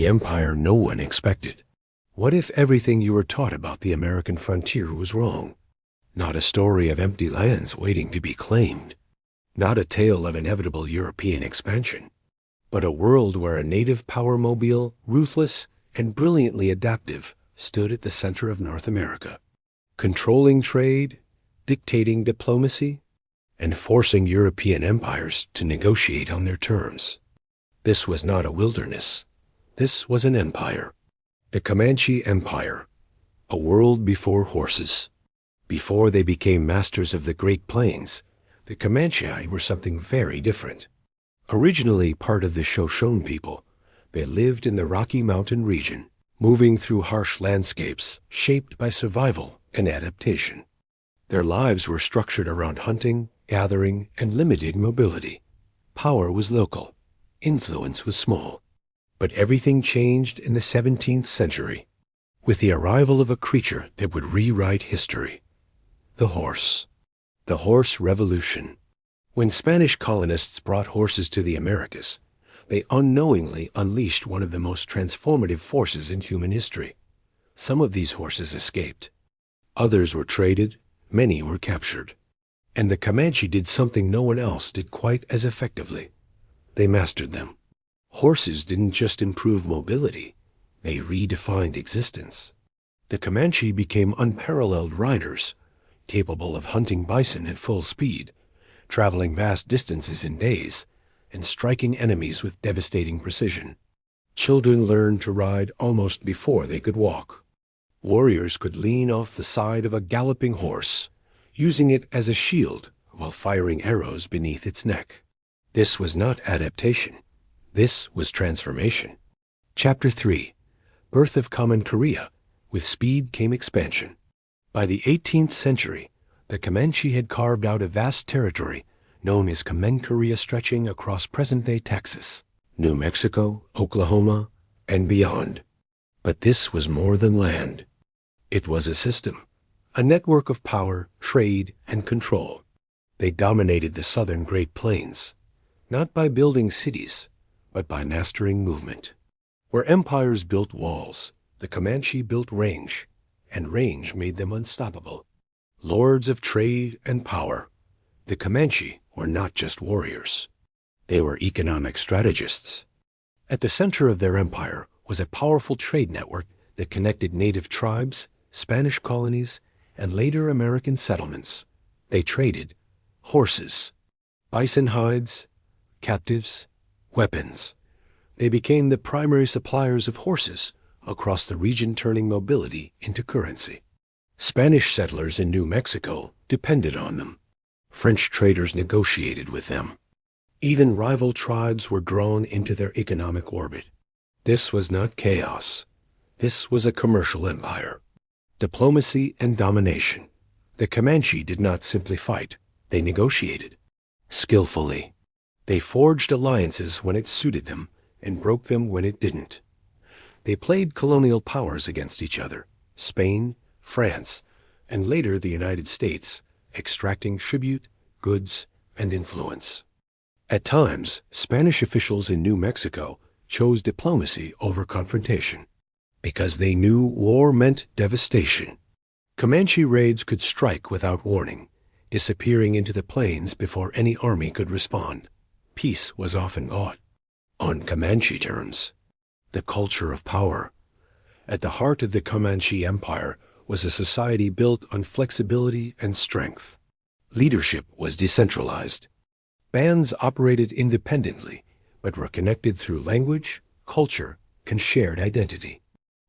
the empire no one expected? What if everything you were taught about the American frontier was wrong? Not a story of empty lands waiting to be claimed. Not a tale of inevitable European expansion. But a world where a native power mobile, ruthless and brilliantly adaptive, stood at the center of North America, controlling trade, dictating diplomacy, and forcing European empires to negotiate on their terms. This was not a wilderness. This was an empire. The Comanche Empire, a world before horses. Before they became masters of the Great Plains, the Comanche were something very different. Originally part of the Shoshone people, they lived in the Rocky Mountain region, moving through harsh landscapes shaped by survival and adaptation. Their lives were structured around hunting, gathering, and limited mobility. Power was local. Influence was small. But everything changed in the 17th century, with the arrival of a creature that would rewrite history. The horse. The horse revolution. When Spanish colonists brought horses to the Americas, they unknowingly unleashed one of the most transformative forces in human history. Some of these horses escaped. Others were traded, many were captured. And the Comanche did something no one else did quite as effectively. They mastered them. Horses didn't just improve mobility, they redefined existence. The Comanche became unparalleled riders, capable of hunting bison at full speed, traveling vast distances in days, and striking enemies with devastating precision. Children learned to ride almost before they could walk. Warriors could lean off the side of a galloping horse, using it as a shield while firing arrows beneath its neck. This was not adaptation. This was transformation. Chapter 3. Birth of Comancheria. With speed came expansion. By the 18th century, the Comanche had carved out a vast territory known as Comancheria, stretching across present-day Texas, New Mexico, Oklahoma, and beyond. But this was more than land. It was a system, a network of power, trade, and control. They dominated the southern Great Plains, not by building cities, but by mastering movement. Where empires built walls, the Comanche built range, and range made them unstoppable. Lords of trade and power, the Comanche were not just warriors. They were economic strategists. At the center of their empire was a powerful trade network that connected native tribes, Spanish colonies, and later American settlements. They traded horses, bison hides, captives, weapons. They became the primary suppliers of horses across the region, turning mobility into currency. Spanish settlers in New Mexico depended on them. French traders negotiated with them. Even rival tribes were drawn into their economic orbit. This was not chaos. This was a commercial empire. Diplomacy and domination. The Comanche did not simply fight. They negotiated. Skillfully. They forged alliances when it suited them and broke them when it didn't. They played colonial powers against each other, Spain, France, and later the United States, extracting tribute, goods, and influence. At times, Spanish officials in New Mexico chose diplomacy over confrontation because they knew war meant devastation. Comanche raids could strike without warning, disappearing into the plains before any army could respond. Peace was often bought on Comanche terms. The culture of power. At the heart of the Comanche Empire was a society built on flexibility and strength. Leadership was decentralized. Bands operated independently, but were connected through language, culture, and shared identity.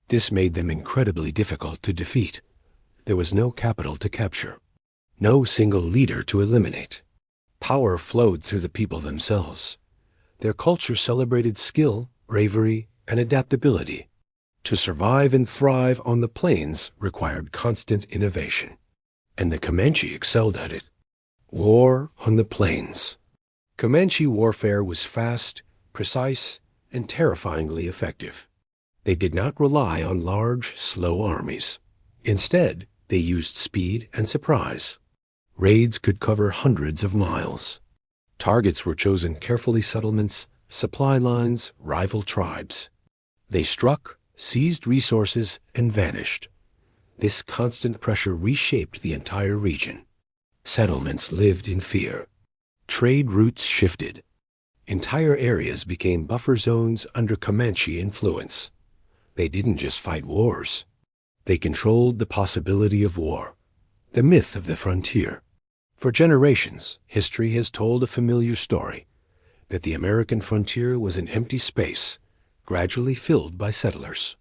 This made them incredibly difficult to defeat. There was no capital to capture, no single leader to eliminate. Power flowed through the people themselves. Their culture celebrated skill, bravery, and adaptability. To survive and thrive on the plains required constant innovation, and the Comanche excelled at it. War on the plains. Comanche warfare was fast, precise, and terrifyingly effective. They did not rely on large, slow armies. Instead, they used speed and surprise. Raids could cover hundreds of miles. Targets were chosen carefully: settlements, supply lines, rival tribes. They struck, seized resources, and vanished. This constant pressure reshaped the entire region. Settlements lived in fear. Trade routes shifted. Entire areas became buffer zones under Comanche influence. They didn't just fight wars. They controlled the possibility of war, the myth of the frontier. For generations, history has told a familiar story, that the American frontier was an empty space, gradually filled by settlers.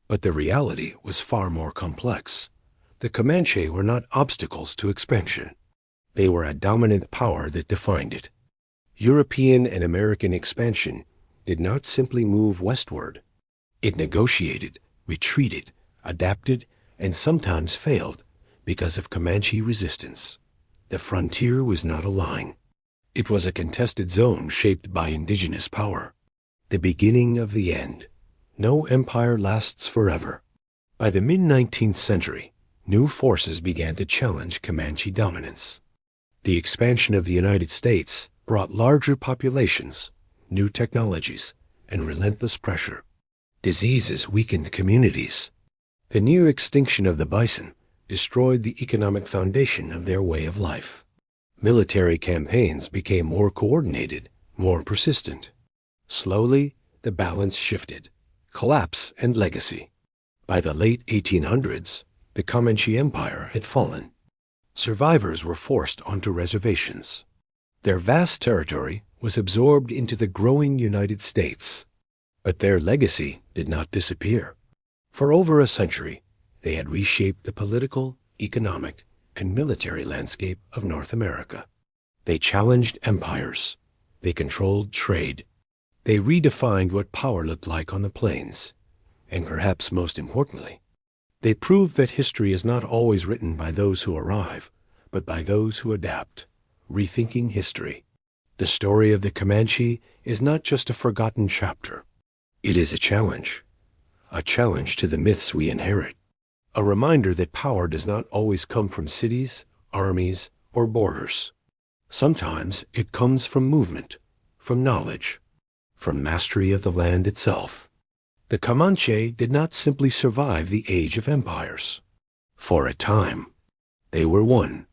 But the reality was far more complex. The Comanche were not obstacles to expansion. They were a dominant power that defined it. European and American expansion did not simply move westward. It negotiated, retreated, adapted, and sometimes failed because of Comanche resistance. The frontier was not a line. It was a contested zone shaped by indigenous power. The beginning of the end. No empire lasts forever. By the mid-19th century, new forces began to challenge Comanche dominance. The expansion of the United States brought larger populations, new technologies, and relentless pressure. Diseases weakened communities. The near extinction of the bison destroyed the economic foundation of their way of life. Military campaigns became more coordinated, more persistent. Slowly, the balance shifted. Collapse and legacy. By the late 1800s, the Comanche Empire had fallen. Survivors were forced onto reservations. Their vast territory was absorbed into the growing United States. But their legacy did not disappear. For over a century, they had reshaped the political, economic, and military landscape of North America. They challenged empires. They controlled trade. They redefined what power looked like on the plains. And perhaps most importantly, they proved that history is not always written by those who arrive, but by those who adapt. Rethinking history. The story of the Comanche is not just a forgotten chapter. It is a challenge to the myths we inherit, a reminder that power does not always come from cities, armies, or borders. Sometimes it comes from movement, from knowledge, from mastery of the land itself. The Comanche did not simply survive the age of empires. For a time, they were one